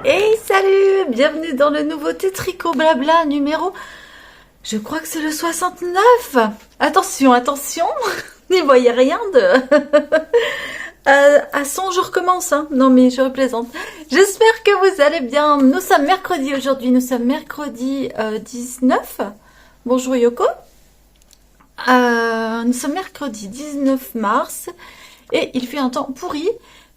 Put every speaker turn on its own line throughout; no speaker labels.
Hey, salut! Bienvenue dans le nouveau Tricot Blabla numéro... Je crois que c'est le 69. Attention, attention! N'y voyez rien de... à 100, je recommence, hein. Non, mais je plaisante. J'espère que vous allez bien. Nous sommes mercredi aujourd'hui. Nous sommes mercredi 19. Bonjour Yoko. Nous sommes mercredi 19 mars. Et il fait un temps pourri.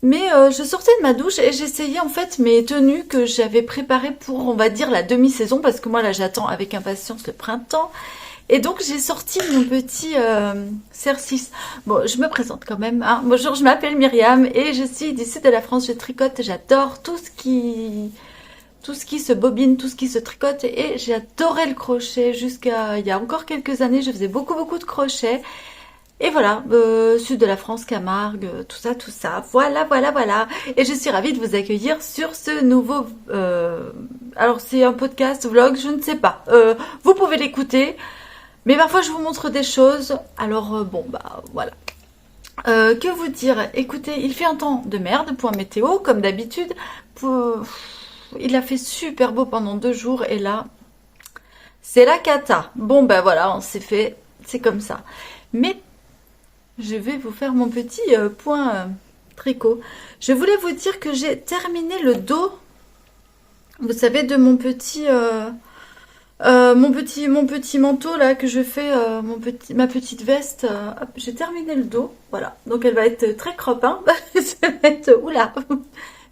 Mais je sortais de ma douche et j'essayais en fait mes tenues que j'avais préparées pour, on va dire, la demi-saison. Parce que moi, là, j'attends avec impatience le printemps. Et donc, j'ai sorti mon petit cercis. Bon, je me présente quand même. Hein. Bonjour, je m'appelle Myriam et je suis d'ici de la France. Je tricote, j'adore tout ce qui se bobine, tout ce qui se tricote. Et j'adorais le crochet jusqu'à il y a encore quelques années. Je faisais beaucoup de crochet. Et voilà, sud de la France, Camargue, tout ça. Voilà. Et je suis ravie de vous accueillir sur ce nouveau... alors, c'est un podcast, vlog, je ne sais pas. Vous pouvez l'écouter. Mais parfois, je vous montre des choses. Alors, bon, bah, voilà. Que vous dire? Écoutez, il fait un temps de merde, point météo, comme d'habitude. Il a fait super beau pendant 2 jours. Et là, c'est la cata. Bon, bah voilà, on s'est fait... C'est comme ça. Mais... je vais vous faire mon petit point tricot. Je voulais vous dire que j'ai terminé le dos, vous savez, de mon petit manteau là que je fais, ma petite veste. Hop, j'ai terminé le dos, voilà. Donc elle va être très crop, hein. Ça va être oula.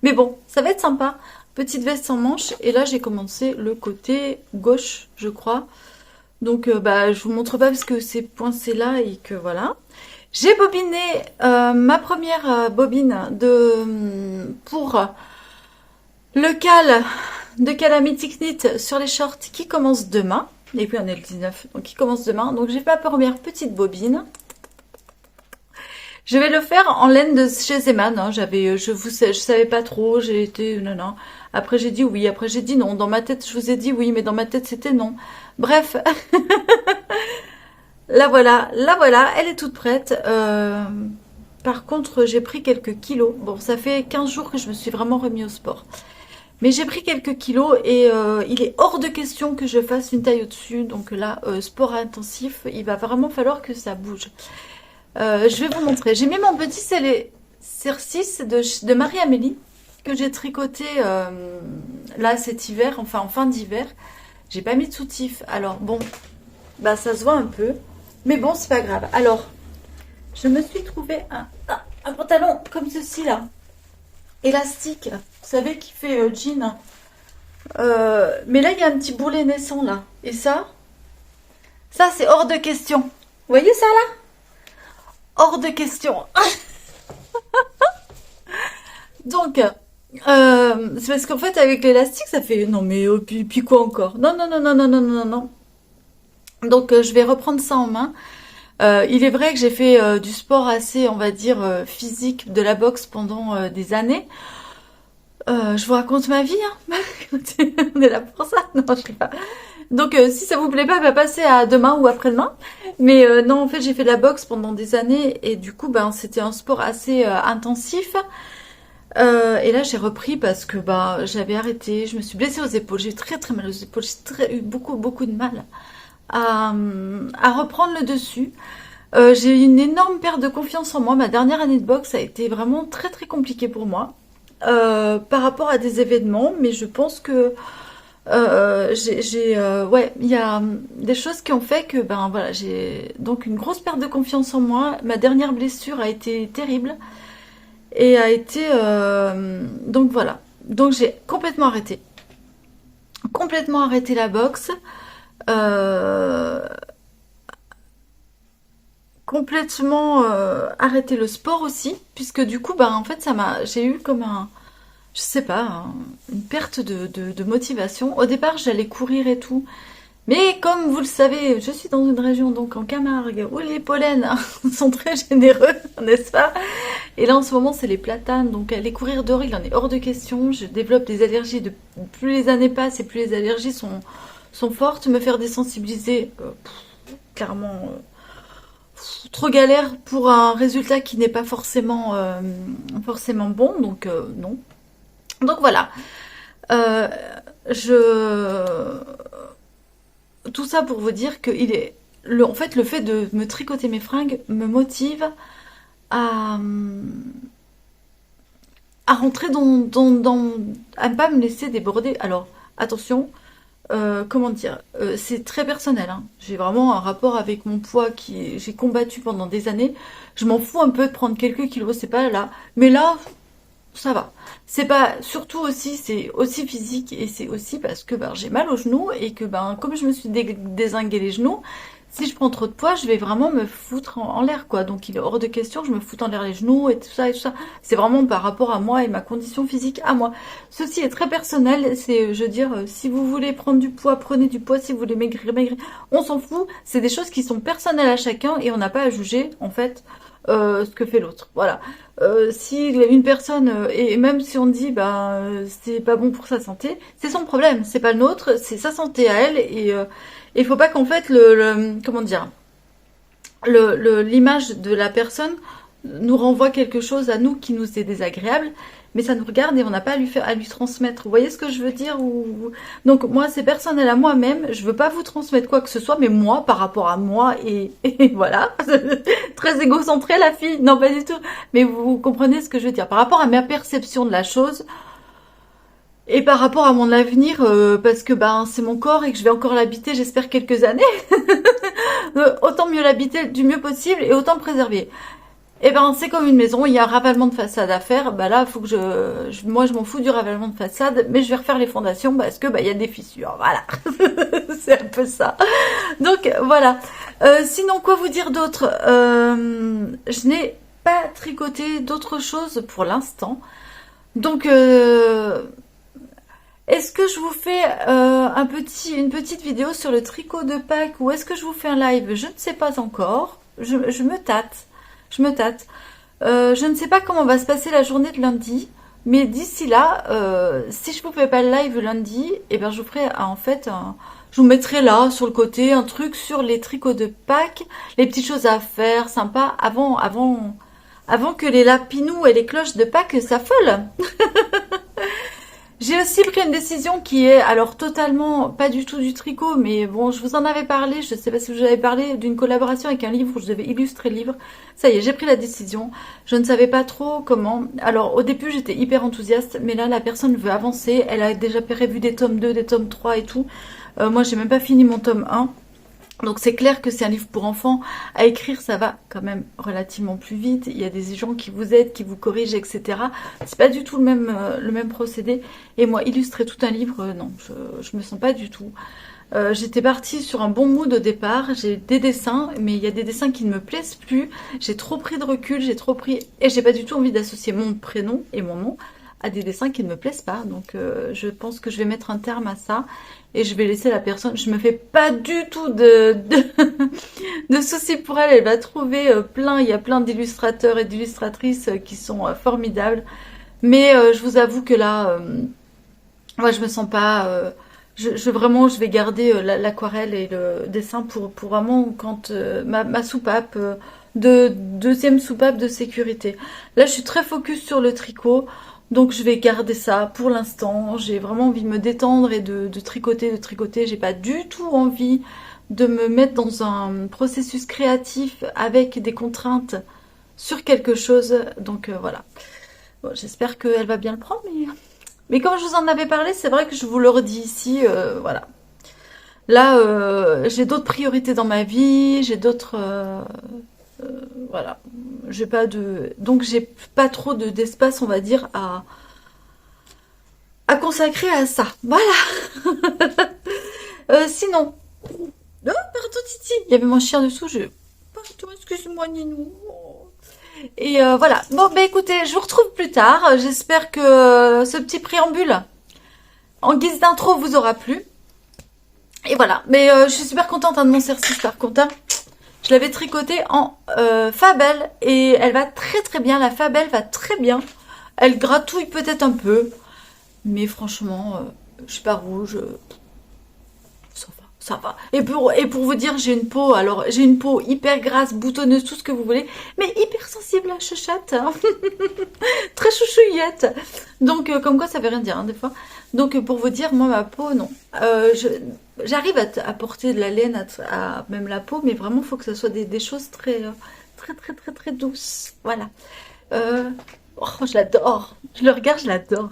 Mais bon, ça va être sympa. Petite veste sans manches. Et là j'ai commencé le côté gauche, je crois. Donc bah je vous montre pas parce que c'est poincé là et que voilà. J'ai bobiné ma première bobine pour le cal de Calamity Knit sur les shorts qui commence demain. Et puis on est le 19, donc qui commence demain. Donc j'ai fait ma première petite bobine. Je vais le faire en laine de chez Zeman. Hein. Je savais pas trop. J'ai été non. Après j'ai dit oui. Après j'ai dit non. Dans ma tête je vous ai dit oui, mais dans ma tête c'était non. Bref. La voilà, elle est toute prête. Par contre, j'ai pris quelques kilos. Bon, ça fait 15 jours que je me suis vraiment remis au sport. Mais j'ai pris quelques kilos et il est hors de question que je fasse une taille au-dessus. Donc là, sport intensif, il va vraiment falloir que ça bouge. Je vais vous montrer. J'ai mis mon petit cercis de Marie-Amélie que j'ai tricoté là cet hiver, enfin en fin d'hiver. J'ai pas mis de soutif. Alors bon, bah ça se voit un peu. Mais bon, c'est pas grave. Alors, je me suis trouvé un pantalon comme ceci là. Élastique. Vous savez, qui fait jean. Mais là, il y a un petit bourrelet naissant là. Et ça c'est hors de question. Vous voyez ça là? Hors de question. Donc, c'est parce qu'en fait, avec l'élastique, ça fait... Non mais, puis quoi encore? Non. Donc, je vais reprendre ça en main. Il est vrai que j'ai fait du sport assez, on va dire, physique, de la boxe pendant des années. Je vous raconte ma vie, hein. On est là pour ça. Non, je sais pas. Donc, si ça vous plaît pas, bah, passez à demain ou après-demain. Mais non, en fait, j'ai fait de la boxe pendant des années et du coup, ben, c'était un sport assez intensif. Et là, j'ai repris parce que bah, j'avais arrêté. Je me suis blessée aux épaules. J'ai eu très mal aux épaules. J'ai eu beaucoup de mal à reprendre le dessus. J'ai eu une énorme perte de confiance en moi. Ma dernière année de boxe a été vraiment très compliquée pour moi par rapport à des événements, mais je pense que ouais, il y a des choses qui ont fait que ben voilà, j'ai donc une grosse perte de confiance en moi. Ma dernière blessure a été terrible et a été donc voilà. Donc j'ai complètement arrêté la boxe. Euh, Complètement arrêté le sport aussi, puisque du coup, bah, en fait, j'ai eu comme je sais pas, une perte de motivation. Au départ, j'allais courir et tout, mais comme vous le savez, je suis dans une région donc en Camargue où les pollens sont très généreux, n'est-ce pas? Et là, en ce moment, c'est les platanes, donc aller courir dehors, il en est hors de question. Je développe des allergies. Plus les années passent et plus les allergies sont fortes. Me faire désensibiliser, clairement. Trop galère pour un résultat qui n'est pas forcément bon, donc non. Donc voilà. Euh, je... Tout ça pour vous dire que en fait, le fait de me tricoter mes fringues me motive à, à rentrer à ne pas me laisser déborder. Alors, attention, comment dire, c'est très personnel, hein. J'ai vraiment un rapport avec mon poids j'ai combattu pendant des années. Je m'en fous un peu de prendre quelques kilos, c'est pas là. Mais là, ça va. C'est pas, surtout aussi, c'est aussi physique et c'est aussi parce que ben, j'ai mal aux genoux et que ben, comme je me suis dézingué les genoux, si je prends trop de poids, je vais vraiment me foutre en l'air, quoi. Donc il est hors de question que je me foute en l'air les genoux et tout ça et tout ça. C'est vraiment par rapport à moi et ma condition physique à moi. Ceci est très personnel. C'est, je veux dire, si vous voulez prendre du poids, prenez du poids. Si vous voulez maigrir, maigrir. On s'en fout. C'est des choses qui sont personnelles à chacun et on n'a pas à juger, en fait, ce que fait l'autre. Voilà. Si une personne, et même si on dit, c'est pas bon pour sa santé, c'est son problème. C'est pas le nôtre. C'est sa santé à elle et il faut pas qu'en fait comment dire, l'image de la personne nous renvoie quelque chose à nous qui nous est désagréable, mais ça nous regarde et on n'a pas à lui transmettre. Vous voyez ce que je veux dire Donc moi, c'est personnel à moi-même. Je veux pas vous transmettre quoi que ce soit, mais moi, par rapport à moi et voilà, très égocentrée la fille. Non, pas du tout. Mais vous comprenez ce que je veux dire. Par rapport à ma perception de la chose, et par rapport à mon avenir, parce que ben c'est mon corps et que je vais encore l'habiter, j'espère quelques années. Autant mieux l'habiter du mieux possible et autant le préserver. Et ben c'est comme une maison, il y a un ravalement de façade à faire. Bah là, faut que moi je m'en fous du ravalement de façade, mais je vais refaire les fondations parce que il y a des fissures. Voilà, c'est un peu ça. Donc voilà. Sinon quoi vous dire d'autre Je n'ai pas tricoté d'autre chose pour l'instant. Donc est-ce que je vous fais une petite vidéo sur le tricot de Pâques ou est-ce que je vous fais un live? Je ne sais pas encore. Je me tâte. Je me tâte. Je ne sais pas comment va se passer la journée de lundi. Mais d'ici là, si je vous fais pas le live lundi, eh ben je vous ferai je vous mettrai là sur le côté un truc sur les tricots de Pâques, les petites choses à faire, sympa, avant que les lapinous et les cloches de Pâques s'affolent. J'ai aussi pris une décision qui est alors totalement pas du tout du tricot, mais bon, je vous en avais parlé, je sais pas si je vous avais parlé d'une collaboration avec un livre où je devais illustrer le livre. Ça y est, j'ai pris la décision. Je ne savais pas trop comment. Alors au début, j'étais hyper enthousiaste, mais là, la personne veut avancer. Elle a déjà prévu des tomes 2, des tomes 3 et tout. Moi, j'ai même pas fini mon tome 1. Donc c'est clair que c'est un livre pour enfants. À écrire, ça va quand même relativement plus vite. Il y a des gens qui vous aident, qui vous corrigent, etc. C'est pas du tout le même procédé. Et moi, illustrer tout un livre, non, je me sens pas du tout. J'étais partie sur un bon mood au départ. J'ai des dessins, mais il y a des dessins qui ne me plaisent plus. J'ai trop pris de recul, et j'ai pas du tout envie d'associer mon prénom et mon nom à des dessins qui ne me plaisent pas. Donc je pense que je vais mettre un terme à ça et je vais laisser la personne. Je me fais pas du tout de soucis pour elle. Elle va trouver il y a plein d'illustrateurs et d'illustratrices qui sont formidables. Mais je vous avoue que là, moi je me sens pas. Vraiment, je vais garder l'aquarelle et le dessin pour vraiment quand ma soupape deuxième soupape de sécurité. Là, je suis très focus sur le tricot. Donc je vais garder ça pour l'instant. J'ai vraiment envie de me détendre et de tricoter. J'ai pas du tout envie de me mettre dans un processus créatif avec des contraintes sur quelque chose. Donc voilà. Bon, j'espère qu'elle va bien le prendre. Mais comme je vous en avais parlé, c'est vrai que je vous le redis ici. Voilà. Là, j'ai d'autres priorités dans ma vie. J'ai d'autres... voilà, donc j'ai pas trop d'espace, on va dire, à consacrer à ça. Voilà. Sinon, oh pardon Titi, il y avait mon chien dessous. Pardon, excuse-moi Ninou. Et voilà. Bon, bah écoutez, je vous retrouve plus tard. J'espère que ce petit préambule en guise d'intro vous aura plu. Et voilà. Mais je suis super contente de mon exercice par contre. Je l'avais tricotée en Fabelle et elle va très très bien. La Fabelle va très bien. Elle gratouille peut-être un peu. Mais franchement, je suis pas rouge. Ça va, ça va. Et pour vous dire, j'ai une peau hyper grasse, boutonneuse, tout ce que vous voulez. Mais hyper sensible à chuchote. Hein. Très chouchouillette. Donc, comme quoi, ça veut rien dire, hein, des fois. Donc, pour vous dire, moi, ma peau, non. J'arrive à porter de la laine à même la peau, mais vraiment, il faut que ce soit des choses très douces. Voilà. Oh, je l'adore. Je le regarde, je l'adore.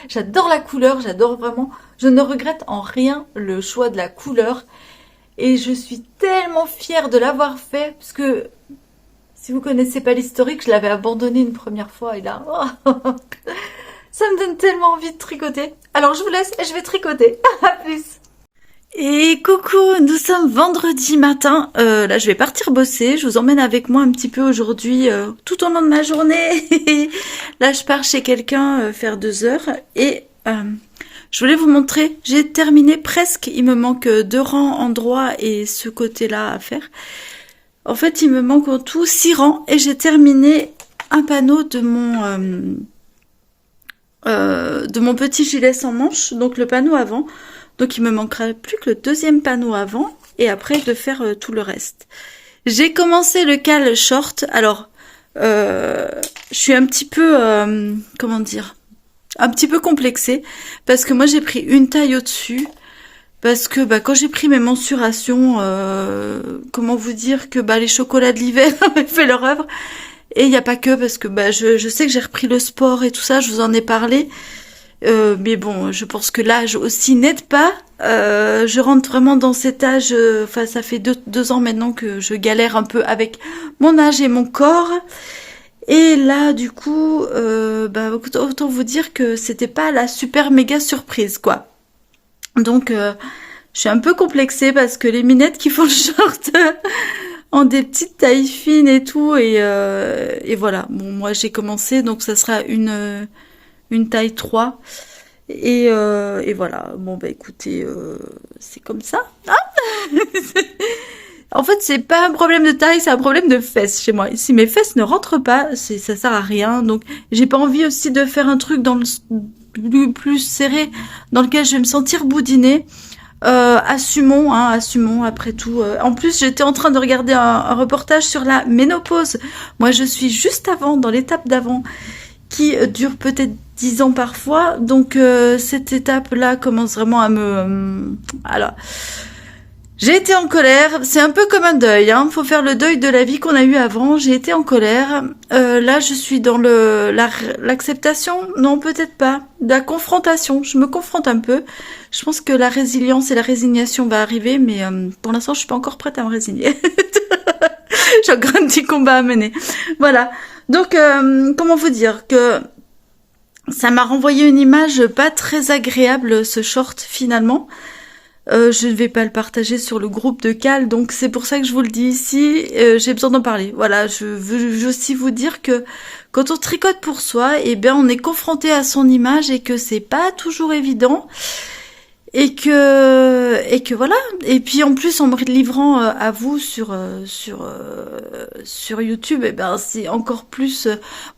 J'adore la couleur, j'adore vraiment. Je ne regrette en rien le choix de la couleur. Et je suis tellement fière de l'avoir fait, parce que si vous connaissez pas l'historique, je l'avais abandonné une première fois et là, oh, ça me donne tellement envie de tricoter. Alors je vous laisse et je vais tricoter. À plus. Et coucou, nous sommes vendredi matin. Là, je vais partir bosser. Je vous emmène avec moi un petit peu aujourd'hui, tout au long de ma journée. Là, je pars chez quelqu'un faire 2 heures et je voulais vous montrer. J'ai terminé presque. Il me manque 2 rangs en droit et ce côté-là à faire. En fait, il me manque en tout 6 rangs et j'ai terminé un panneau de mon petit gilet sans manche, donc le panneau avant. Donc il me manquera plus que le deuxième panneau avant et après de faire tout le reste. J'ai commencé le cal short. Alors, je suis un petit peu, comment dire, un petit peu complexée parce que moi j'ai pris une taille au-dessus. Parce que quand j'ai pris mes mensurations, comment vous dire que les chocolats de l'hiver avaient fait leur œuvre. Et il n'y a pas que, parce que je sais que j'ai repris le sport et tout ça, je vous en ai parlé. Mais bon, je pense que l'âge aussi n'aide pas. Je rentre vraiment dans cet âge, enfin ça fait 2 ans maintenant que je galère un peu avec mon âge et mon corps. Et là, du coup, autant vous dire que c'était pas la super méga surprise, quoi. Donc, je suis un peu complexée parce que les minettes qui font le short ont des petites tailles fines et tout. Et voilà. Bon, moi, j'ai commencé, donc ça sera une taille 3. Et voilà. Bon, écoutez, c'est comme ça. Hein. En fait, c'est pas un problème de taille, c'est un problème de fesses chez moi. Si mes fesses ne rentrent pas, ça sert à rien. Donc, j'ai pas envie aussi de faire un truc dans le plus serré, dans lequel je vais me sentir boudiner. Assumons après tout. En plus, j'étais en train de regarder un reportage sur la ménopause. Moi, je suis juste avant, dans l'étape d'avant, qui dure peut-être 10 ans parfois. Donc, cette étape-là commence vraiment à me... Alors, j'ai été en colère. C'est un peu comme un deuil. Faut faire le deuil de la vie qu'on a eue avant. J'ai été en colère. Là, je suis dans l'acceptation. Non, peut-être pas. La confrontation. Je me confronte un peu. Je pense que la résilience et la résignation va arriver, mais pour l'instant, je suis pas encore prête à me résigner. J'ai encore un petit combat à mener. Voilà. Donc, comment vous dire que ça m'a renvoyé une image pas très agréable, ce short, finalement. Je ne vais pas le partager sur le groupe de Cal, donc c'est pour ça que je vous le dis ici, j'ai besoin d'en parler. Voilà, je veux aussi vous dire que quand on tricote pour soi, on est confronté à son image et que c'est pas toujours évident. Et que voilà. Et puis en plus, en me livrant à vous sur YouTube, c'est encore plus.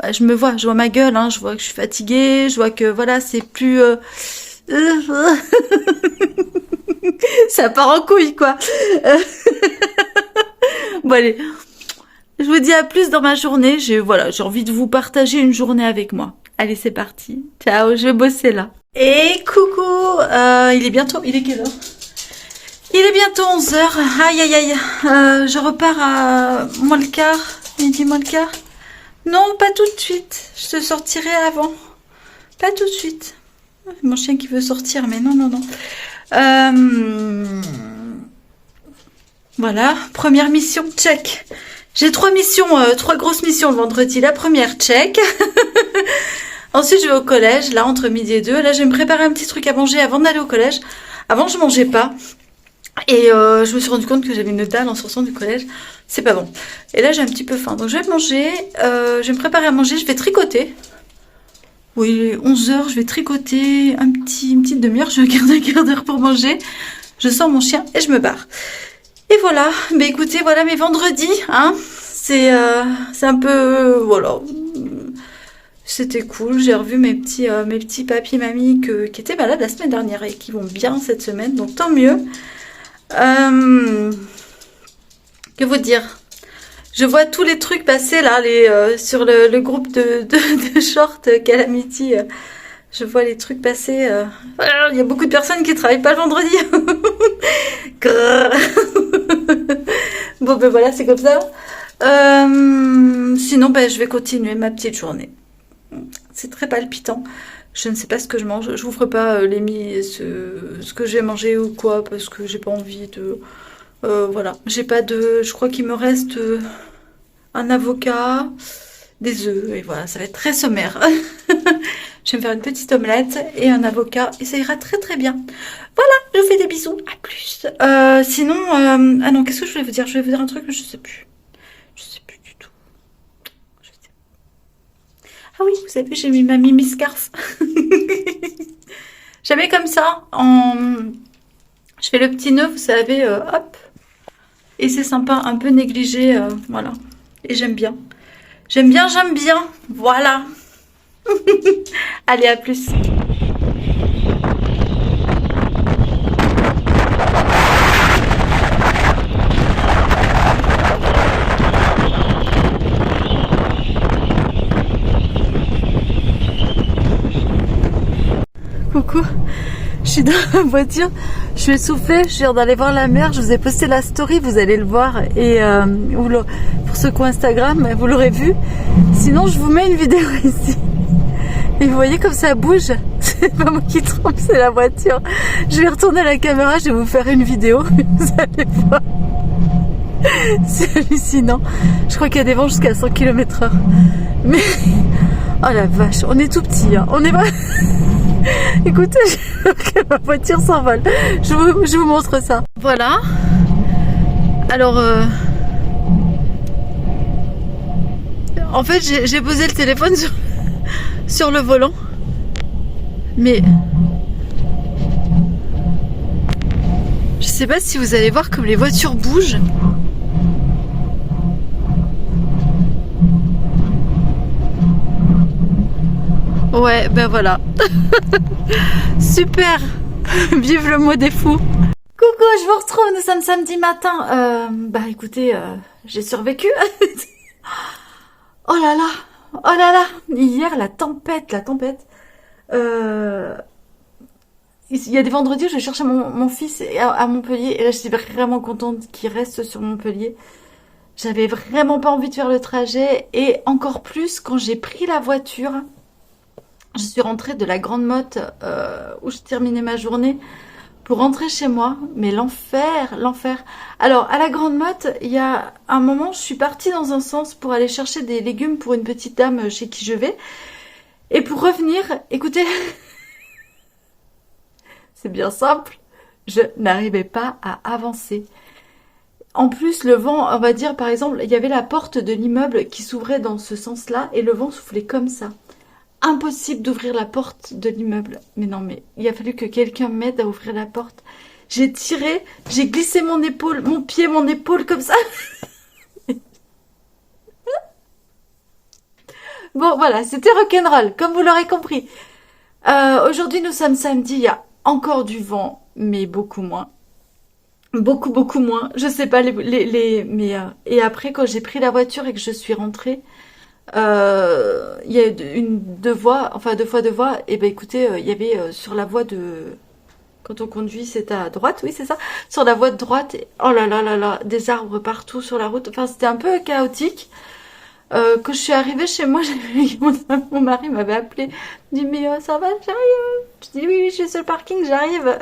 Je vois ma gueule, je vois que je suis fatiguée, je vois que voilà, c'est plus. Ça part en couille, quoi. Bon, allez. Je vous dis à plus dans ma journée. J'ai envie de vous partager une journée avec moi. Allez, c'est parti. Ciao, je vais bosser là. Et coucou. Il est quelle heure? Il est bientôt 11h. Aïe, aïe, aïe. Je repars à moins le quart. Midi moins le quart. Non, pas tout de suite. Je te sortirai avant. Pas tout de suite. Mon chien qui veut sortir, mais non. Voilà, première mission, check. J'ai 3 missions, 3 grosses missions le vendredi. La première, check. Ensuite, je vais au collège, là, entre midi et 2. Là, je vais me préparer un petit truc à manger avant d'aller au collège. Avant, je mangeais pas. Et je me suis rendu compte que j'avais une dalle en sortant du collège. C'est pas bon. Et là, j'ai un petit peu faim. Donc, je vais manger. Je vais me préparer à manger. Je vais tricoter. Oui, il est 11h, je vais tricoter une petite demi-heure, je vais garder un quart d'heure pour manger. Je sors mon chien et je me barre. Et voilà, écoutez, voilà mes vendredis, c'est un peu, voilà. C'était cool, j'ai revu mes petits papis mamies qui étaient malades la semaine dernière et qui vont bien cette semaine, donc tant mieux. Que vous dire? Je vois tous les trucs passer là, sur le groupe de short Calamity Je vois les trucs passer. Il y a beaucoup de personnes qui travaillent pas le vendredi. Bon, ben voilà, c'est comme ça. Sinon, ben, je vais continuer ma petite journée. C'est très palpitant. Je ne sais pas ce que je mange. Je vous ferai pas ce que j'ai mangé ou quoi, parce que j'ai pas envie de... voilà. J'ai pas de... Je crois qu'il me reste un avocat, des œufs, et voilà, ça va être très sommaire. Je vais me faire une petite omelette et un avocat, et ça ira très très bien. Voilà, je vous fais des bisous, à plus. Sinon, ah non, qu'est-ce que je voulais vous dire? Je voulais vous dire un truc, mais je sais plus. Je sais plus du tout. Je sais... Ah oui, vous savez, j'ai mis ma Mimi Scarf. J'avais comme ça, je fais le petit nœud, vous savez, hop. Et c'est sympa, un peu négligé, voilà. Et j'aime bien. J'aime bien, voilà. Allez, à plus. Coucou, je suis dans la voiture, je vais souffler, je viens d'aller voir la mer, je vous ai posté la story, vous allez le voir, et pour ceux qui ont Instagram, vous l'aurez vu. Sinon, je vous mets une vidéo ici. Et vous voyez comme ça bouge, c'est pas moi qui trompe, c'est la voiture. Je vais retourner la caméra, je vais vous faire une vidéo, vous allez voir. C'est hallucinant. Je crois qu'il y a des vents jusqu'à 100 km/h. Mais, oh la vache, on est tout petit, hein. On est pas... Écoutez, que ma voiture s'envole. Je vous montre ça. Voilà. Alors, en fait, j'ai posé le téléphone sur le volant. Mais je sais pas si vous allez voir comme les voitures bougent. Ouais, ben voilà. Super. Vive le mot des fous. Coucou, je vous retrouve, nous sommes samedi matin. Bah écoutez, j'ai survécu. Oh là là, oh là là. Hier, la tempête. Il y a des vendredis où je cherchais mon fils à Montpellier. Et là, j'étais vraiment contente qu'il reste sur Montpellier. J'avais vraiment pas envie de faire le trajet. Et encore plus quand j'ai pris la voiture. Je suis rentrée de la Grande Motte où je terminais ma journée pour rentrer chez moi. Mais l'enfer. Alors, à la Grande Motte, il y a un moment, je suis partie dans un sens pour aller chercher des légumes pour une petite dame chez qui je vais. Et pour revenir, écoutez, c'est bien simple, je n'arrivais pas à avancer. En plus, le vent, on va dire par exemple, il y avait la porte de l'immeuble qui s'ouvrait dans ce sens-là et le vent soufflait comme ça. Impossible d'ouvrir la porte de l'immeuble. Mais non, mais il a fallu que quelqu'un m'aide à ouvrir la porte. J'ai tiré, j'ai glissé mon épaule, mon épaule comme ça. Bon, voilà, c'était rock'n'roll, comme vous l'aurez compris. Aujourd'hui, nous sommes samedi, il y a encore du vent, mais beaucoup moins. Beaucoup moins. Je sais pas, mais et après, quand j'ai pris la voiture et que je suis rentrée, il y a deux fois deux voies. Et ben écoutez, il y avait sur la voie de... Quand on conduit, c'est à droite, oui, c'est ça. Sur la voie de droite, oh là là là là, des arbres partout sur la route. Enfin, c'était un peu chaotique. Quand je suis arrivée chez moi, mon mari m'avait appelé. Il me dit, mais ça va, j'arrive. Je dis, oui, je suis sur le parking, j'arrive.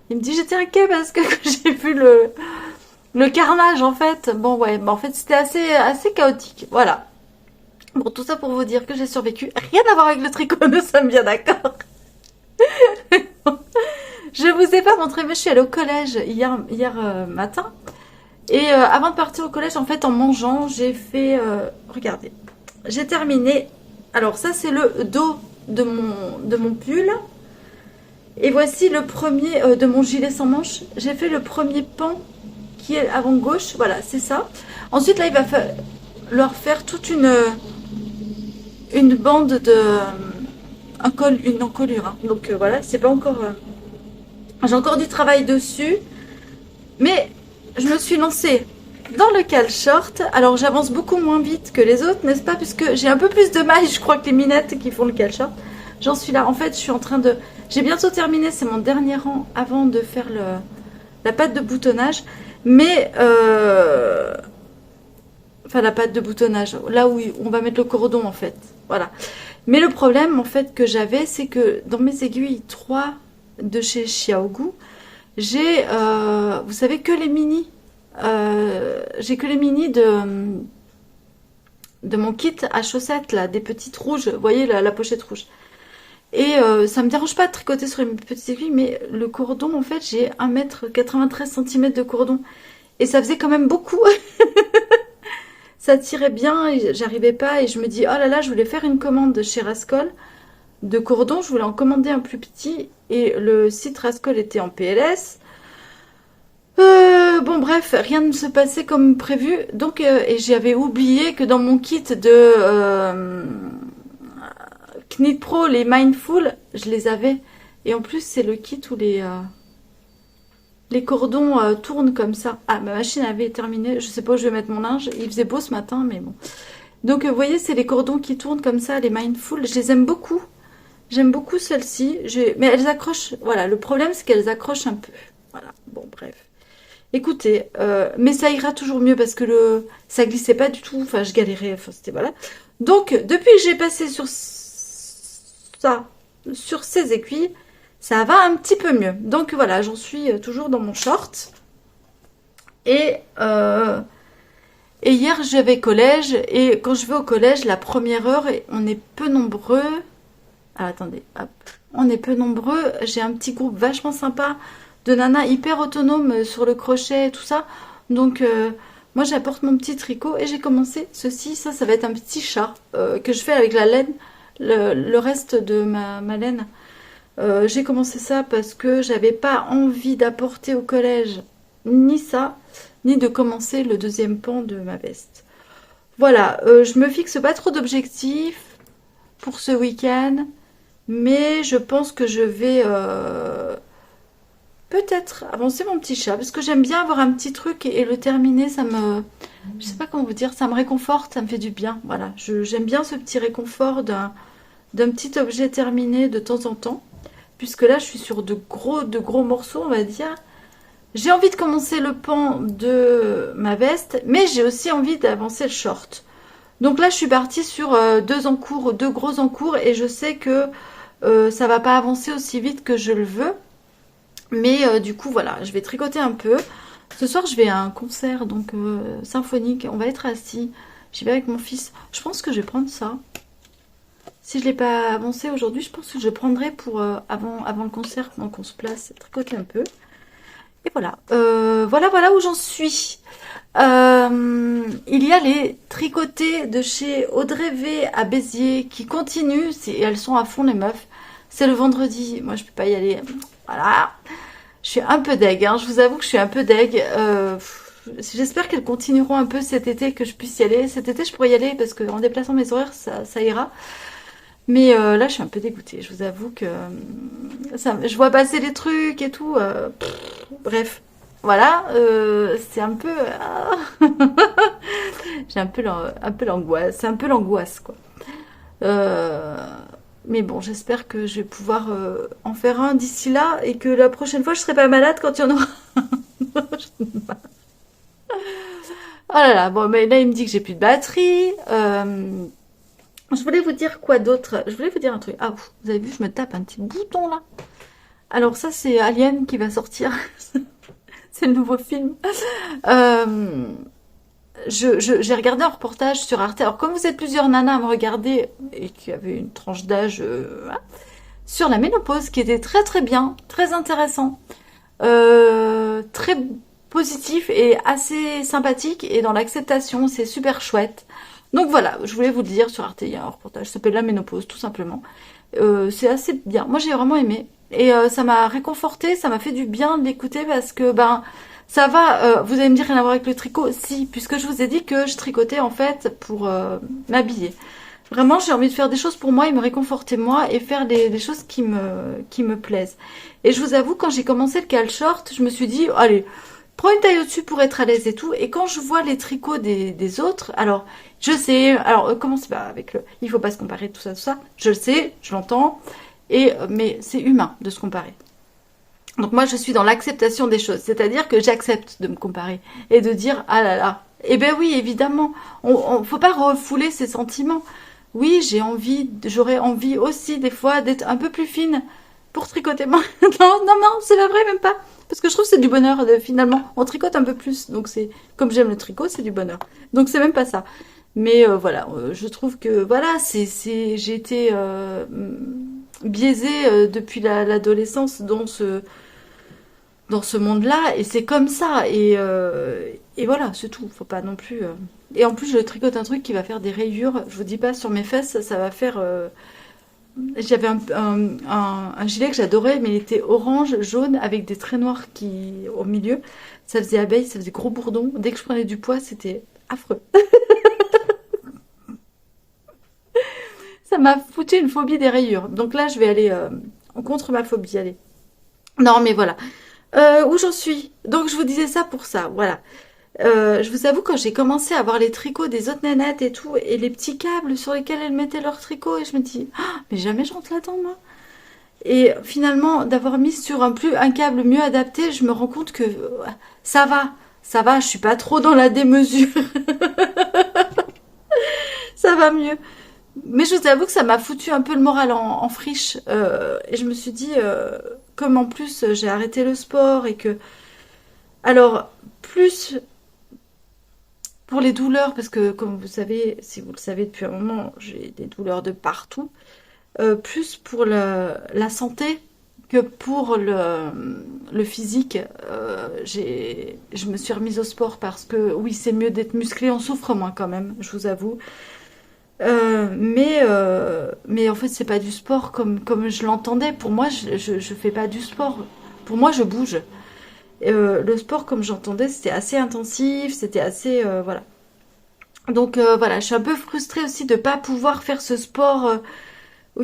Il me dit, j'étais inquiet parce que quand j'ai vu le carnage, en fait. Bon, ouais, en fait, c'était assez chaotique. Voilà. Bon, tout ça pour vous dire que j'ai survécu. Rien à voir avec le tricot, nous sommes bien d'accord. Je vous ai pas montré, mais je suis allée au collège hier matin. Et avant de partir au collège, en fait, en mangeant, j'ai fait... regardez, j'ai terminé. Alors ça, c'est le dos de mon pull. Et voici le premier de mon gilet sans manches. J'ai fait le premier pan qui est avant gauche. Voilà, c'est ça. Ensuite, là, il va leur faire toute une bande de... une encolure. Hein. Donc voilà, c'est pas encore... j'ai encore du travail dessus. Mais... je me suis lancée dans le cal short. Alors j'avance beaucoup moins vite que les autres, n'est-ce pas? Puisque j'ai un peu plus de mailles, je crois, que les minettes qui font le cal short. j'en suis là. En fait, je suis en train de... J'ai bientôt terminé, c'est mon dernier rang avant de faire la pâte de boutonnage. Mais... Enfin, la pâte de boutonnage, là où on va mettre le cordon, en fait. Voilà. Mais le problème, en fait, que j'avais, c'est que dans mes aiguilles 3 de chez Xiaogu, j'ai, vous savez, que les mini. J'ai que les mini de mon kit à chaussettes, là, des petites rouges. Vous voyez, la pochette rouge. Et ça me dérange pas de tricoter sur les petites aiguilles, mais le cordon, en fait, j'ai 1,93 m de cordon. Et ça faisait quand même beaucoup. Ça tirait bien, j'arrivais pas, et je me dis, oh là là, je voulais faire une commande chez Rascol de cordon, je voulais en commander un plus petit, et le site Rascol était en PLS. Bon bref, rien ne se passait comme prévu, donc et j'avais oublié que dans mon kit de Knit Pro, les Mindful, je les avais, et en plus c'est le kit où les cordons tournent comme ça. Ah, ma machine avait terminé. Je sais pas où je vais mettre mon linge. Il faisait beau ce matin, mais bon. Donc, vous voyez, c'est les cordons qui tournent comme ça, les Mindful. Je les aime beaucoup. J'aime beaucoup celles-ci. Mais elles accrochent. Voilà, le problème, c'est qu'elles accrochent un peu. Voilà, bon, bref. Écoutez, mais ça ira toujours mieux parce que ça glissait pas du tout. Enfin, je galérais. Enfin, c'était voilà. Donc, depuis que j'ai passé sur ça, sur ces aiguilles, ça va un petit peu mieux. Donc voilà, j'en suis toujours dans mon short. Et hier, j'avais collège. Et quand je vais au collège, la première heure, on est peu nombreux. Ah, attendez, hop. On est peu nombreux. J'ai un petit groupe vachement sympa de nanas hyper autonomes sur le crochet et tout ça. Donc, moi, j'apporte mon petit tricot et j'ai commencé ceci. Ça va être un petit chat que je fais avec la laine. Le reste de ma laine. J'ai commencé ça parce que j'avais pas envie d'apporter au collège ni ça, ni de commencer le deuxième pan de ma veste. Voilà, je me fixe pas trop d'objectifs pour ce week-end, mais je pense que je vais peut-être avancer mon petit chat, parce que j'aime bien avoir un petit truc et le terminer, ça me... Je sais pas comment vous dire, ça me réconforte, ça me fait du bien. Voilà, j'aime bien ce petit réconfort d'un petit objet terminé de temps en temps. Puisque là, je suis sur de gros morceaux, on va dire. J'ai envie de commencer le pan de ma veste, mais j'ai aussi envie d'avancer le short. Donc là, je suis partie sur deux gros encours, et je sais que ça va pas avancer aussi vite que je le veux. Mais du coup, voilà, je vais tricoter un peu. Ce soir, je vais à un concert donc symphonique. On va être assis. J'y vais avec mon fils. Je pense que je vais prendre ça. Si je ne l'ai pas avancé aujourd'hui, je pense que je prendrai pour avant le concert, pendant qu'on se place, tricoter un peu. Et voilà. Voilà où j'en suis. Il y a les tricotés de chez Audrey V à Béziers qui continuent. Et elles sont à fond, les meufs. C'est le vendredi. Moi, je peux pas y aller. Voilà. Je suis un peu deg. Hein. Je vous avoue que je suis un peu deg. J'espère qu'elles continueront un peu cet été, que je puisse y aller. Cet été, je pourrais y aller parce qu'en déplaçant mes horaires, ça ira. Mais là, je suis un peu dégoûtée. Je vous avoue que je vois passer les trucs et tout. Bref, voilà. C'est un peu... J'ai un peu l'angoisse. C'est un peu l'angoisse, quoi. Mais bon, j'espère que je vais pouvoir en faire un d'ici là et que la prochaine fois, je serai pas malade quand il y en aura. Oh là là, bon, mais là, il me dit que j'ai plus de batterie. Je voulais vous dire quoi d'autre? Je voulais vous dire un truc. Ah, vous avez vu, je me tape un petit bouton là. Alors ça, c'est Alien qui va sortir. C'est le nouveau film. J'ai regardé un reportage sur Arte. Alors comme vous êtes plusieurs nanas à me regarder et qui avaient une tranche d'âge sur la ménopause, qui était très très bien, très intéressant, très positif et assez sympathique, et dans l'acceptation, c'est super chouette. Donc voilà, je voulais vous le dire, sur Arte, il y a un reportage, ça s'appelle La ménopause, tout simplement. C'est assez bien. Moi, j'ai vraiment aimé. Et ça m'a réconforté, ça m'a fait du bien de l'écouter parce que, ça va, vous allez me dire rien à voir avec le tricot. Si, puisque je vous ai dit que je tricotais, en fait, pour m'habiller. Vraiment, j'ai envie de faire des choses pour moi et me réconforter moi et faire des choses qui me plaisent. Et je vous avoue, quand j'ai commencé le cal short, je me suis dit, allez, prends une taille au-dessus pour être à l'aise et tout. Et quand je vois les tricots des autres, alors je sais, alors comment c'est pas avec le, il faut pas se comparer tout ça, je le sais, je l'entends, et mais c'est humain de se comparer. Donc moi je suis dans l'acceptation des choses, c'est-à-dire que j'accepte de me comparer et de dire ah là là. Eh ben oui, évidemment, faut pas refouler ses sentiments. Oui, j'aurais envie aussi des fois d'être un peu plus fine pour tricoter. Non, non, c'est pas vrai, même pas. Parce que je trouve que c'est du bonheur, finalement. On tricote un peu plus, donc c'est comme j'aime le tricot, c'est du bonheur. Donc c'est même pas ça. Mais voilà, je trouve que voilà, j'ai été biaisée depuis l'adolescence dans ce monde-là, et c'est comme ça. Et voilà, c'est tout. Faut pas non plus. Et en plus, je tricote un truc qui va faire des rayures. Je vous dis pas sur mes fesses, ça va faire. J'avais un gilet que j'adorais, mais il était orange, jaune, avec des traits noirs au milieu. Ça faisait abeille, ça faisait gros bourdon. Dès que je prenais du poids, c'était affreux. Ça m'a foutu une phobie des rayures. Donc là, je vais aller contre ma phobie. Allez. Non, mais voilà. Où j'en suis? Donc je vous disais ça pour ça. Voilà. Je vous avoue, quand j'ai commencé à voir les tricots des autres nanettes et tout, et les petits câbles sur lesquels elles mettaient leurs tricots, et je me dis, ah, mais jamais je rentre là-dedans, moi. Et finalement, d'avoir mis sur un câble mieux adapté, je me rends compte que ça va, je suis pas trop dans la démesure. Ça va mieux. Mais je vous avoue que ça m'a foutu un peu le moral en friche. Et je me suis dit, comme en plus j'ai arrêté le sport et que... Alors, plus pour les douleurs, parce que comme vous savez, si vous le savez depuis un moment, j'ai des douleurs de partout. Plus pour la santé que pour le physique. Je me suis remise au sport parce que oui, c'est mieux d'être musclé, on souffre moins quand même, je vous avoue. Mais en fait, c'est pas du sport comme je l'entendais. Pour moi, je fais pas du sport. Pour moi, je bouge. Le sport, comme j'entendais, c'était assez intensif, c'était assez... voilà. Donc voilà, je suis un peu frustrée aussi de pas pouvoir faire ce sport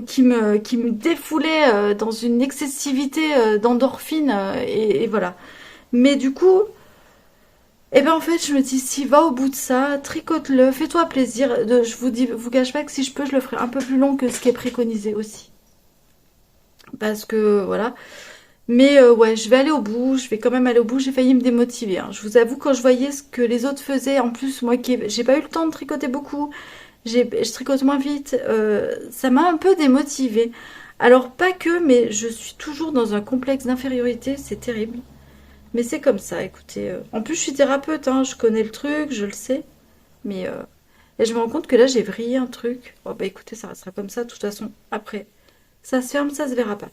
qui me défoulait dans une excessivité d'endorphine et voilà. Mais du coup, eh ben en fait, je me dis si va au bout de ça, tricote-le, fais-toi plaisir. Je vous cache pas que si je peux, je le ferai un peu plus long que ce qui est préconisé aussi. Parce que voilà. Mais ouais, je vais aller au bout, je vais quand même aller au bout. J'ai failli me démotiver, hein. Je vous avoue, quand je voyais ce que les autres faisaient, en plus moi qui j'ai pas eu le temps de tricoter beaucoup. Je tricote moins vite, ça m'a un peu démotivée. Alors pas que, mais je suis toujours dans un complexe d'infériorité, c'est terrible. Mais c'est comme ça, écoutez. En plus, je suis thérapeute, hein, je connais le truc, je le sais. Mais et je me rends compte que là, j'ai vrillé un truc. Oh bah écoutez, ça restera comme ça, de toute façon, après. Ça se ferme, ça se verra pas.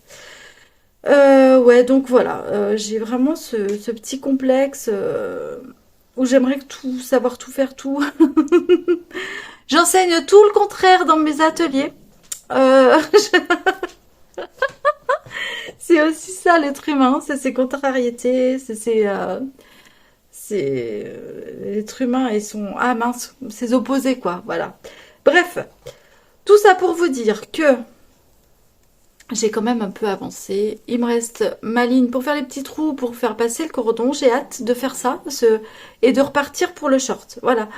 Ouais, donc voilà, j'ai vraiment ce petit complexe où j'aimerais savoir tout faire, tout. J'enseigne tout le contraire dans mes ateliers. Euh, c'est aussi ça l'être humain, c'est ses contrariétés, l'être humain et son ah mince, ses opposés quoi, voilà. Bref, tout ça pour vous dire que j'ai quand même un peu avancé. Il me reste ma ligne pour faire les petits trous, pour faire passer le cordon. J'ai hâte de faire ça et de repartir pour le short. Voilà.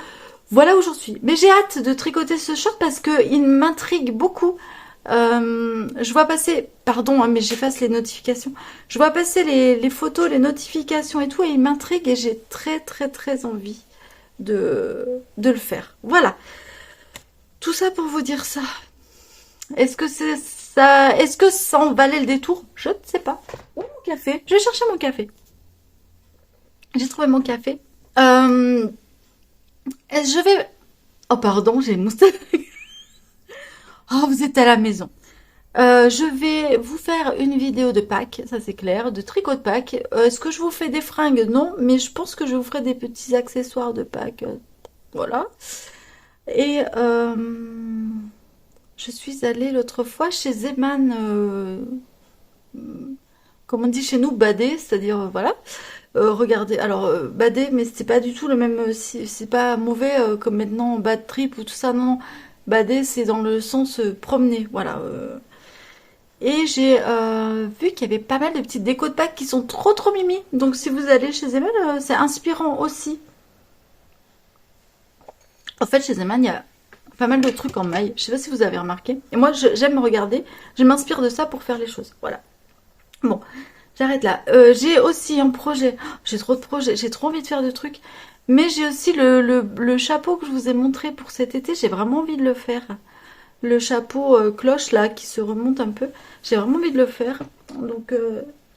Voilà où j'en suis. Mais j'ai hâte de tricoter ce short parce qu'il m'intrigue beaucoup. Je vois passer, pardon, hein, mais j'efface les notifications. Je vois passer les photos, les notifications et tout, et il m'intrigue et j'ai très très très envie de le faire. Voilà. Tout ça pour vous dire ça. Est-ce que c'est ça, est-ce que ça en valait le détour? Je ne sais pas. Où est mon café? Je vais chercher mon café. J'ai trouvé mon café. Je vais... Oh pardon, j'ai une moustache. Oh, vous êtes à la maison. Je vais vous faire une vidéo de Pâques, ça c'est clair, de tricot de Pâques. Est-ce que je vous fais des fringues? Non, mais je pense que je vous ferai des petits accessoires de Pâques. Voilà. Et je suis allée l'autre fois chez Zeman, comme on dit chez nous, bader, c'est-à-dire, voilà. Regardez, alors bader, mais c'est pas du tout le même, c'est pas mauvais comme maintenant bad trip ou tout ça, non, non. Bader c'est dans le sens promener, voilà. Et j'ai vu qu'il y avait pas mal de petites décos de Pâques qui sont trop trop mimi. Donc si vous allez chez Zeman, c'est inspirant aussi. En fait, chez Zeman, il y a pas mal de trucs en maille. Je sais pas si vous avez remarqué. Et moi, j'aime me regarder. Je m'inspire de ça pour faire les choses. Voilà. Bon, j'arrête là. J'ai aussi un projet. Oh, j'ai trop de projets. J'ai trop envie de faire de trucs. Mais j'ai aussi le chapeau que je vous ai montré pour cet été. J'ai vraiment envie de le faire. Le chapeau cloche là qui se remonte un peu. J'ai vraiment envie de le faire. Donc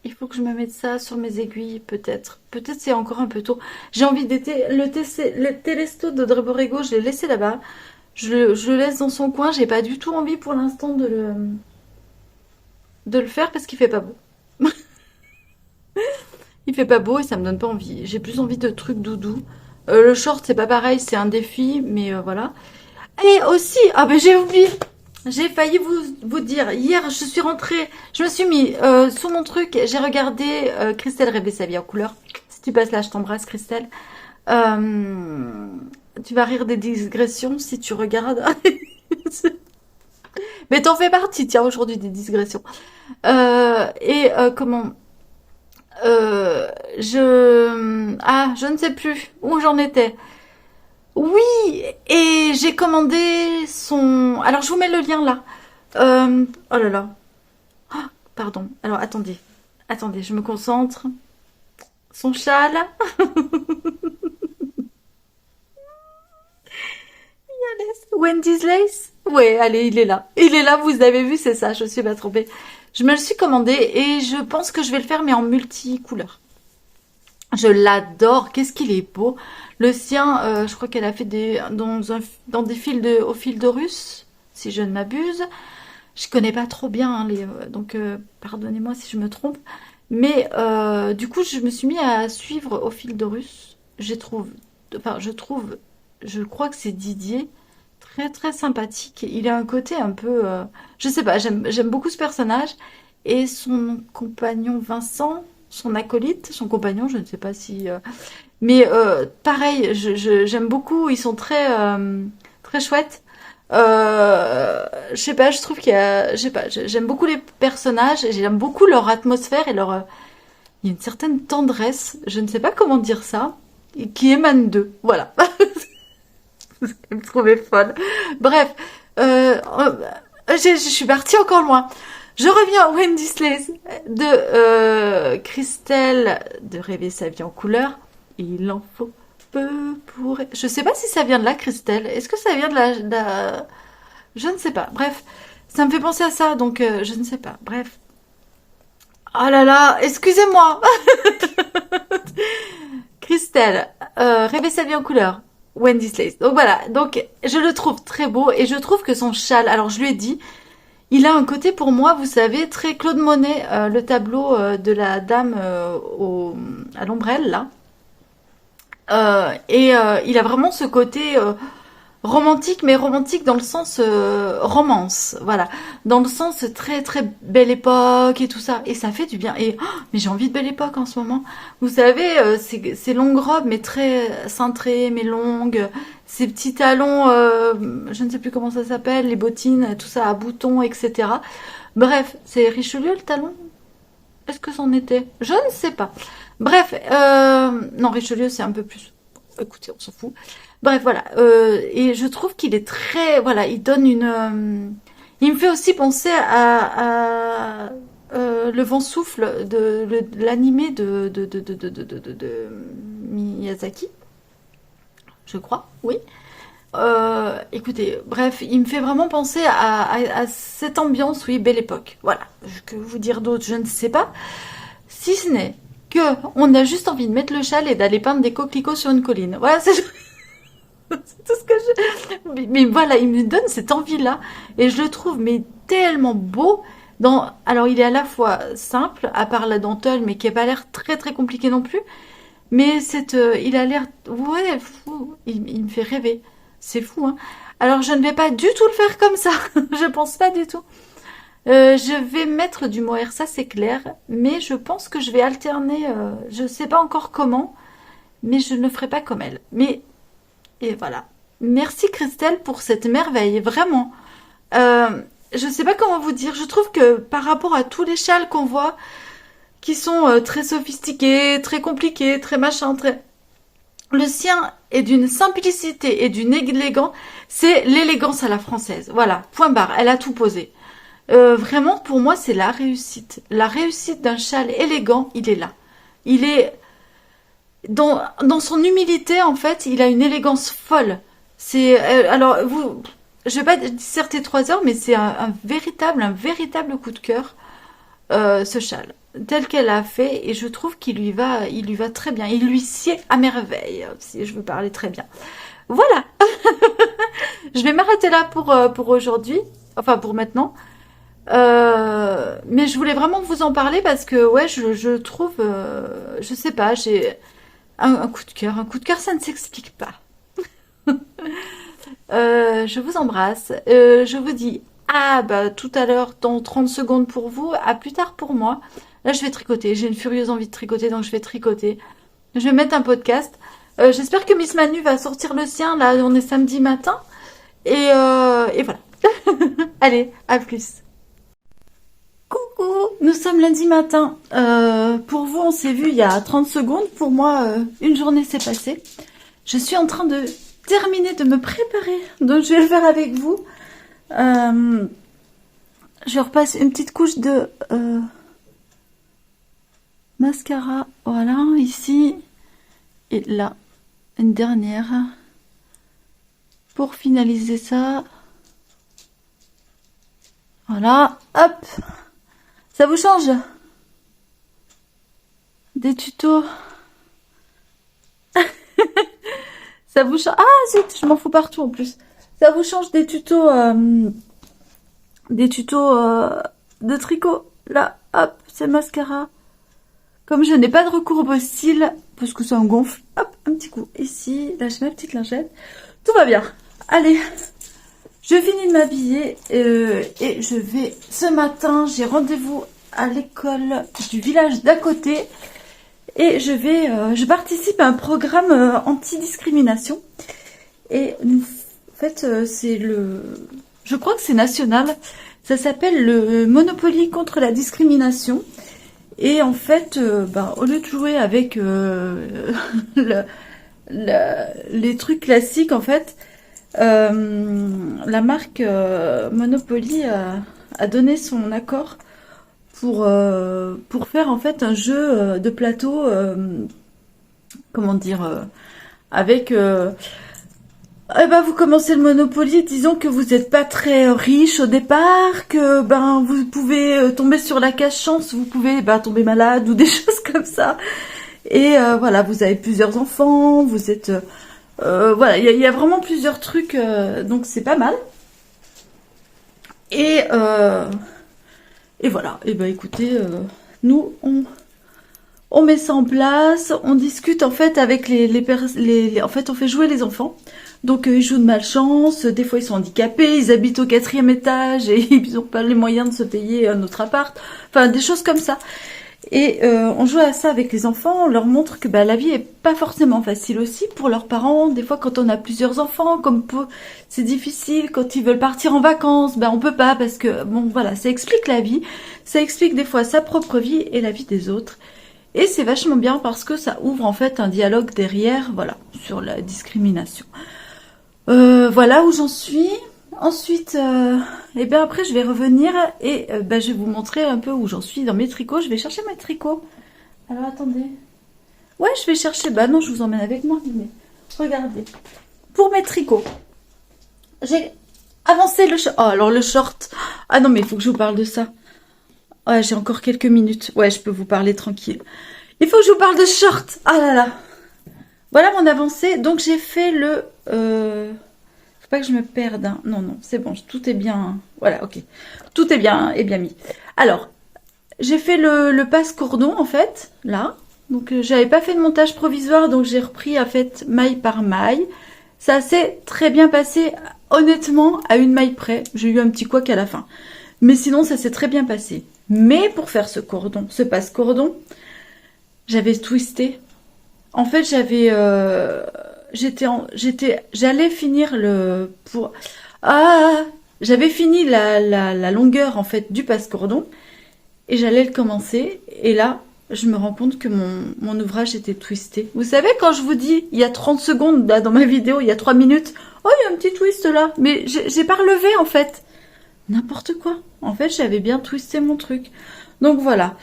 il faut que je me mette ça sur mes aiguilles peut-être. Peut-être c'est encore un peu tôt. J'ai envie d'été. Le télesto de Borrego, je l'ai laissé là-bas. Je le laisse dans son coin. J'ai pas du tout envie pour l'instant de le faire parce qu'il fait pas beau. Il fait pas beau et ça me donne pas envie. J'ai plus envie de trucs doudou. Le short c'est pas pareil, c'est un défi, mais voilà. Et aussi, ah ben j'ai oublié. J'ai failli vous dire, hier je suis rentrée, je me suis mis sous mon truc, j'ai regardé Christelle rêver sa vie en couleur. Si tu passes là, je t'embrasse Christelle. Euh, Tu vas rire des digressions si tu regardes. Mais t'en fais partie, tiens, aujourd'hui des digressions. Comment je ne sais plus où j'en étais. Oui, et j'ai commandé son... Alors, je vous mets le lien là. Oh là là. Ah, pardon. Alors, attendez. Attendez, je me concentre. Son châle. Wendy's Lace. Ouais, allez, il est là. Il est là, vous avez vu, c'est ça, je suis pas trompée. Je me le suis commandé et je pense que je vais le faire, mais en multicouleur. Je l'adore. Qu'est-ce qu'il est beau. Le sien, je crois qu'elle a fait dans des fils au fil de russe, si je ne m'abuse. Je connais pas trop bien, hein, donc pardonnez-moi si je me trompe. Mais du coup, je me suis mis à suivre au fil de russe. Je crois que c'est Didier, très très sympathique. Il a un côté un peu, je sais pas, j'aime beaucoup ce personnage et son compagnon Vincent, son acolyte, son compagnon, je ne sais pas si, mais pareil, j'aime beaucoup. Ils sont très très chouettes. Je sais pas, je trouve qu'il y a, je sais pas, j'aime beaucoup les personnages, et j'aime beaucoup leur atmosphère et il y a une certaine tendresse, je ne sais pas comment dire ça, qui émane d'eux. Voilà. Je me trouvais folle. Bref, je suis partie encore loin. Je reviens à Wendy Slays de Christelle de rêver sa vie en couleur. Il en faut peu pour... Je sais pas si ça vient de là, Christelle. Est-ce que ça vient Je ne sais pas. Bref, ça me fait penser à ça, donc je ne sais pas. Bref. Oh là là, excusez-moi. Christelle, rêver sa vie en couleur. Wendy Slays. Donc voilà, donc je le trouve très beau et je trouve que son châle, alors je lui ai dit, il a un côté pour moi, vous savez, très Claude Monet, le tableau de la dame à l'ombrelle là. Il a vraiment ce côté romantique, mais romantique dans le sens romance, voilà, dans le sens très très belle époque et tout ça, et ça fait du bien. Et mais j'ai envie de belle époque en ce moment. Vous savez, ces longues robes, mais très cintrées, mais longues, ces petits talons, je ne sais plus comment ça s'appelle, les bottines, tout ça à boutons, etc. Bref, c'est Richelieu le talon? Est-ce que c'en était? Je ne sais pas. Bref, non, Richelieu c'est un peu plus. Écoutez, on s'en fout. Bref, voilà. Et je trouve qu'il est très, voilà, il donne une. Il me fait aussi penser à Le vent souffle de l'animé de Miyazaki, je crois. Oui. Écoutez, bref, il me fait vraiment penser à cette ambiance, oui, belle époque. Voilà. Que vous dire d'autre, je ne sais pas. Si ce n'est que on a juste envie de mettre le châle et d'aller peindre des coquelicots sur une colline. Voilà, c'est c'est tout ce que mais voilà, il me donne cette envie-là et je le trouve mais tellement beau. Alors il est à la fois simple, à part la dentelle, mais qui n'a pas l'air très très compliqué non plus. Mais il a l'air, ouais, fou. Il me fait rêver. C'est fou, hein. Alors je ne vais pas du tout le faire comme ça. Je pense pas du tout. Je vais mettre du mohair, ça c'est clair, mais je pense que je vais alterner, je sais pas encore comment, mais je ne le ferai pas comme elle. Mais, et voilà. Merci Christelle pour cette merveille, vraiment. Euh, je sais pas comment vous dire. Je trouve que par rapport à tous les châles qu'on voit, qui sont très sophistiqués, très compliqués, très machin, très... Le sien est d'une simplicité et d'une élégance. C'est l'élégance à la française. Voilà, point barre. Elle a tout posé. Vraiment, pour moi, c'est la réussite. La réussite d'un châle élégant, il est là. Il est dans son humilité, en fait, il a une élégance folle. C'est alors je vais pas disserter 3 heures, mais c'est un véritable coup de cœur, ce châle tel qu'elle a fait, et je trouve il lui va très bien. Il lui sied à merveille, si je veux parler très bien. Voilà. Je vais m'arrêter là pour aujourd'hui, enfin pour maintenant. Mais je voulais vraiment vous en parler parce que ouais, je trouve, je sais pas, j'ai un coup de cœur. Un coup de cœur, ça ne s'explique pas. Je vous embrasse. Je vous dis bah tout à l'heure dans 30 secondes pour vous, à plus tard pour moi. Là, je vais tricoter. J'ai une furieuse envie de tricoter, donc je vais tricoter. Je vais mettre un podcast. J'espère que Miss Manu va sortir le sien. Là, on est samedi matin. Et voilà. Allez, à plus. Coucou, nous sommes lundi matin. Pour vous, on s'est vu il y a 30 secondes. Pour moi, une journée s'est passée. Je suis en train de terminer de me préparer. Donc, je vais le faire avec vous. Je repasse une petite couche de mascara. Voilà, ici. Et là, une dernière. Pour finaliser ça. Voilà, hop. Ça vous change des tutos? Ça vous change... Ah zut, je m'en fous partout en plus. Ça vous change des tutos de tricot. Là, hop, c'est le mascara. Comme je n'ai pas de recourbe au cils, parce que ça me gonfle, hop, un petit coup. Ici, là j'ai ma petite lingette. Tout va bien. Allez, je finis de m'habiller et je vais... Ce matin, j'ai rendez-vous à l'école du village d'à côté. Et je participe à un programme anti-discrimination. Et en fait, je crois que c'est national. Ça s'appelle le Monopoly contre la discrimination. Et en fait, au lieu de jouer avec les trucs classiques, en fait, la marque Monopoly a donné son accord pour faire en fait un jeu de plateau, comment dire, avec vous commencez le Monopoly, disons que vous n'êtes pas très riche au départ, que vous pouvez tomber sur la casse chance, vous pouvez tomber malade ou des choses comme ça. Et voilà, vous avez plusieurs enfants, vous êtes voilà, il y a vraiment plusieurs trucs, donc c'est pas mal. Et voilà, et écoutez, nous on met ça en place, on discute en fait avec en fait on fait jouer les enfants. Donc ils jouent de malchance, des fois ils sont handicapés, ils habitent au 4e étage et ils n'ont pas les moyens de se payer un autre appart. Enfin des choses comme ça. Et on joue à ça avec les enfants, on leur montre que la vie est pas forcément facile aussi pour leurs parents. Des fois quand on a plusieurs enfants, c'est difficile, quand ils veulent partir en vacances, on peut pas parce que bon voilà, ça explique la vie, ça explique des fois sa propre vie et la vie des autres. Et c'est vachement bien parce que ça ouvre en fait un dialogue derrière, voilà, sur la discrimination. Voilà où j'en suis. Ensuite, après je vais revenir et je vais vous montrer un peu où j'en suis dans mes tricots. Je vais chercher mes tricots. Alors attendez. Ouais, je vais chercher. Non, je vous emmène avec moi. Mais regardez. Pour mes tricots, j'ai avancé le short. Oh, alors le short. Ah non, mais il faut que je vous parle de ça. Ouais, j'ai encore quelques minutes. Ouais, je peux vous parler tranquille. Il faut que je vous parle de short. Ah là là. Voilà mon avancée. Donc j'ai fait le... Faut pas que je me perde. Hein. Non, c'est bon. Tout est bien. Voilà, ok. Tout est bien et bien mis. Alors, j'ai fait le passe-cordon en fait. Là. Donc j'avais pas fait de montage provisoire. Donc j'ai repris en fait maille par maille. Ça s'est très bien passé. Honnêtement, à une maille près. J'ai eu un petit couac à la fin. Mais sinon, ça s'est très bien passé. Mais pour faire ce passe-cordon, j'avais twisté. En fait, j'allais finir j'avais fini la longueur en fait du passe-cordon et j'allais le commencer. Et là, je me rends compte que mon ouvrage était twisté. Vous savez, quand je vous dis, il y a 30 secondes là, dans ma vidéo, il y a 3 minutes, oh, il y a un petit twist là. Mais j'ai pas relevé en fait. N'importe quoi. En fait, j'avais bien twisté mon truc. Donc voilà.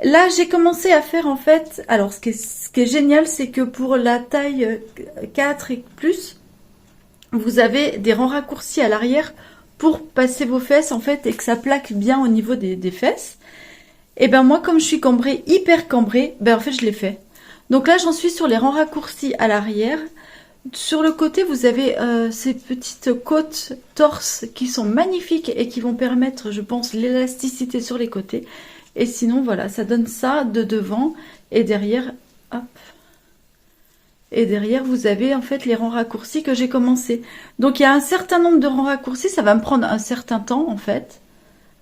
Là, j'ai commencé à faire en fait... Alors, ce qui est génial, c'est que pour la taille 4 et plus, vous avez des rangs raccourcis à l'arrière pour passer vos fesses en fait et que ça plaque bien au niveau des fesses. Et ben moi, comme je suis cambrée, hyper cambrée, ben en fait, je l'ai fait. Donc là, j'en suis sur les rangs raccourcis à l'arrière. Sur le côté, vous avez ces petites côtes torse qui sont magnifiques et qui vont permettre, je pense, l'élasticité sur les côtés. Et sinon, voilà, ça donne ça de devant et derrière, hop. Et derrière, vous avez en fait les rangs raccourcis que j'ai commencé. Donc, il y a un certain nombre de rangs raccourcis, ça va me prendre un certain temps en fait.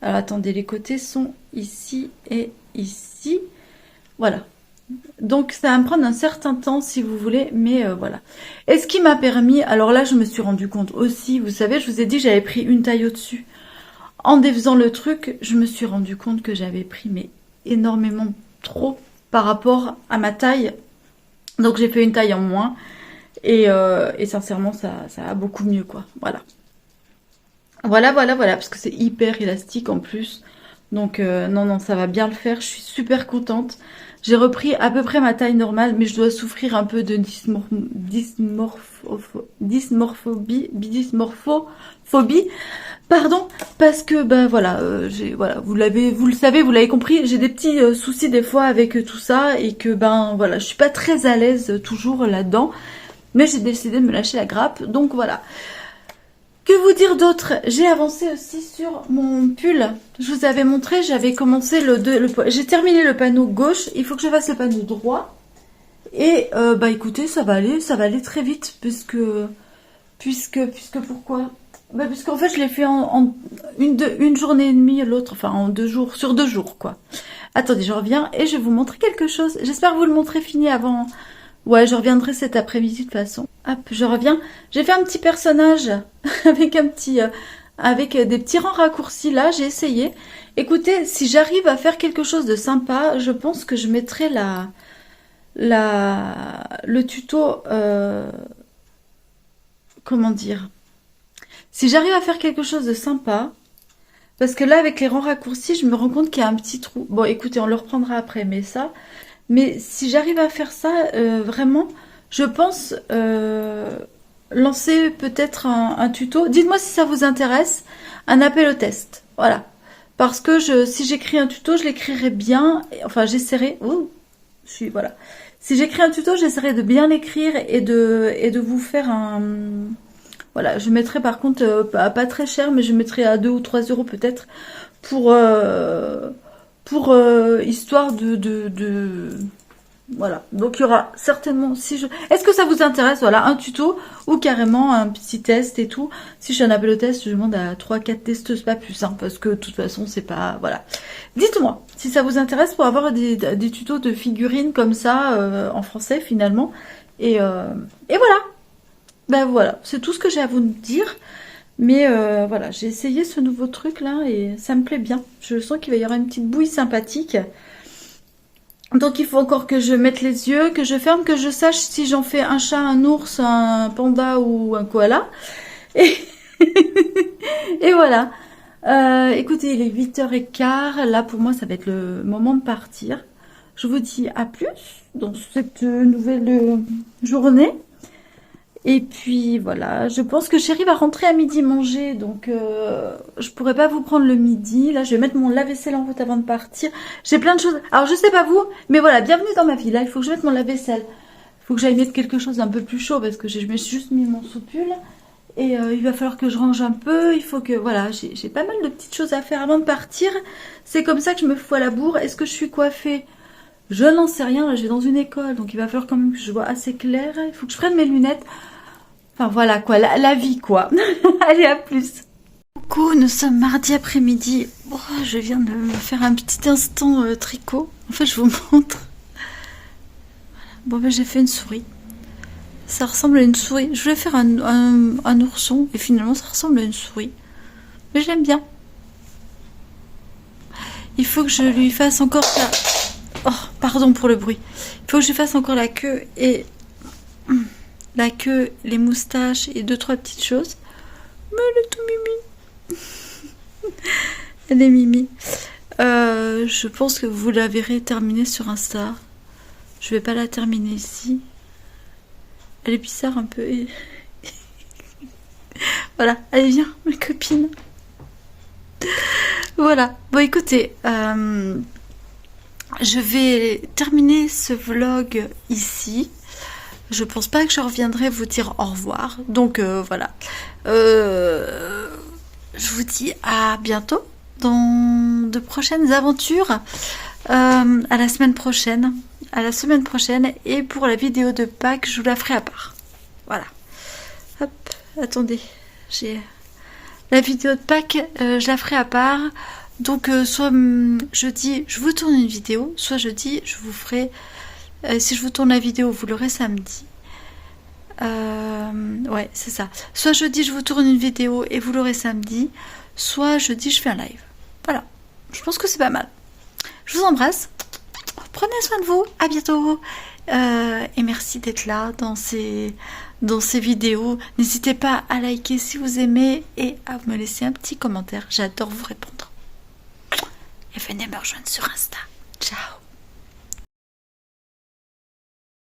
Alors, attendez, les côtés sont ici et ici. Voilà. Donc, ça va me prendre un certain temps si vous voulez, mais voilà. Et ce qui m'a permis, alors là, je me suis rendu compte aussi, vous savez, je vous ai dit, j'avais pris une taille au-dessus. En défaisant le truc, je me suis rendu compte que j'avais pris mais énormément trop par rapport à ma taille. Donc j'ai fait une taille en moins et sincèrement ça va beaucoup mieux quoi. Voilà. Voilà, parce que c'est hyper élastique en plus. Donc non, ça va bien le faire. Je suis super contente. J'ai repris à peu près ma taille normale, mais je dois souffrir un peu de dysmorphophobie. Pardon, parce que ben voilà, vous le savez, vous l'avez compris, j'ai des petits soucis des fois avec tout ça et que ben voilà, je suis pas très à l'aise toujours là-dedans, mais j'ai décidé de me lâcher la grappe, donc voilà. Que vous dire d'autre? J'ai avancé aussi sur mon pull. Je vous avais montré, j'avais commencé j'ai terminé le panneau gauche, il faut que je fasse le panneau droit. Et bah écoutez, ça va aller très vite puisque pourquoi? Bah puisqu'en fait je l'ai fait en une journée et demie, l'autre, enfin en 2 jours, sur 2 jours quoi. Attendez, je reviens et je vais vous montrer quelque chose. J'espère vous le montrer fini avant. Ouais, je reviendrai cet après-midi de toute façon. Hop, je reviens. J'ai fait un petit personnage avec avec des petits rangs raccourcis là, j'ai essayé. Écoutez, si j'arrive à faire quelque chose de sympa, je pense que je mettrai le tuto, comment dire? Si j'arrive à faire quelque chose de sympa, parce que là avec les rangs raccourcis, je me rends compte qu'il y a un petit trou. Bon, écoutez, on le reprendra après, mais si j'arrive à faire ça, vraiment, je pense lancer peut-être un tuto. Dites-moi si ça vous intéresse, un appel au test. Voilà. Parce que si j'écris un tuto, je l'écrirai bien. Enfin, j'essaierai. Ouh, voilà. Si j'écris un tuto, j'essaierai de bien l'écrire et de vous faire un. Voilà, je mettrai par contre pas très cher, mais je mettrai à 2 ou 3 euros peut-être pour histoire de voilà. Donc il y aura certainement, est-ce que ça vous intéresse, voilà, un tuto ou carrément un petit test et tout. Si je fais un appel au test, je demande à 3-4 testeuses, pas plus, hein, parce que de toute façon c'est pas, voilà. Dites-moi si ça vous intéresse pour avoir des tutos de figurines comme ça en français finalement et voilà. Ben voilà, c'est tout ce que j'ai à vous dire. Mais voilà, j'ai essayé ce nouveau truc là et ça me plaît bien. Je sens qu'il va y avoir une petite bouille sympathique. Donc il faut encore que je mette les yeux, que je ferme, que je sache si j'en fais un chat, un ours, un panda ou un koala. Et, et voilà. Écoutez, il est 8h15. Là pour moi ça va être le moment de partir. Je vous dis à plus dans cette nouvelle journée. Et puis voilà, je pense que chérie va rentrer à midi manger, donc je pourrais pas vous prendre le midi. Là, je vais mettre mon lave-vaisselle en route avant de partir. J'ai plein de choses. Alors, je sais pas vous, mais voilà, bienvenue dans ma vie. Là, il faut que je mette mon lave-vaisselle. Il faut que j'aille mettre quelque chose d'un peu plus chaud parce que je me suis juste mis mon soupule. Et il va falloir que je range un peu. Il faut que, voilà, j'ai pas mal de petites choses à faire avant de partir. C'est comme ça que je me fous à la bourre. Est-ce que je suis coiffée? Je n'en sais rien. Là, je vais dans une école, donc il va falloir quand même que je vois assez clair. Il faut que je prenne mes lunettes. Enfin voilà quoi, la vie quoi. Allez, à plus. Coucou, nous sommes mardi après-midi. Oh, je viens de me faire un petit instant tricot. En fait, je vous montre. Bon ben j'ai fait une souris. Ça ressemble à une souris. Je voulais faire un ourson et finalement ça ressemble à une souris. Mais j'aime bien. Il faut que je lui fasse encore la... Oh, pardon pour le bruit. Il faut que je lui fasse encore la queue et... La queue, les moustaches et 2-3 petites choses. Mais elle est tout mimi. Elle est mimi. Je pense que vous la verrez terminée sur Insta. Je vais pas la terminer ici. Elle est bizarre un peu. Voilà, allez viens ma copine. Voilà, bon écoutez, je vais terminer ce vlog ici. Je pense pas que je reviendrai vous dire au revoir. Donc voilà. Je vous dis à bientôt dans de prochaines aventures. À la semaine prochaine. À la semaine prochaine. Et pour la vidéo de Pâques, je vous la ferai à part. Voilà. Hop, attendez. J'ai la vidéo de Pâques, je la ferai à part. Donc soit jeudi, je vous tourne une vidéo, soit jeudi, je vous ferai... si je vous tourne la vidéo, vous l'aurez samedi. Ouais, c'est ça. Soit jeudi, je vous tourne une vidéo et vous l'aurez samedi. Soit jeudi, je fais un live. Voilà. Je pense que c'est pas mal. Je vous embrasse. Prenez soin de vous. À bientôt. Et merci d'être là dans ces vidéos. N'hésitez pas à liker si vous aimez et à me laisser un petit commentaire. J'adore vous répondre. Et venez me rejoindre sur Insta. Ciao.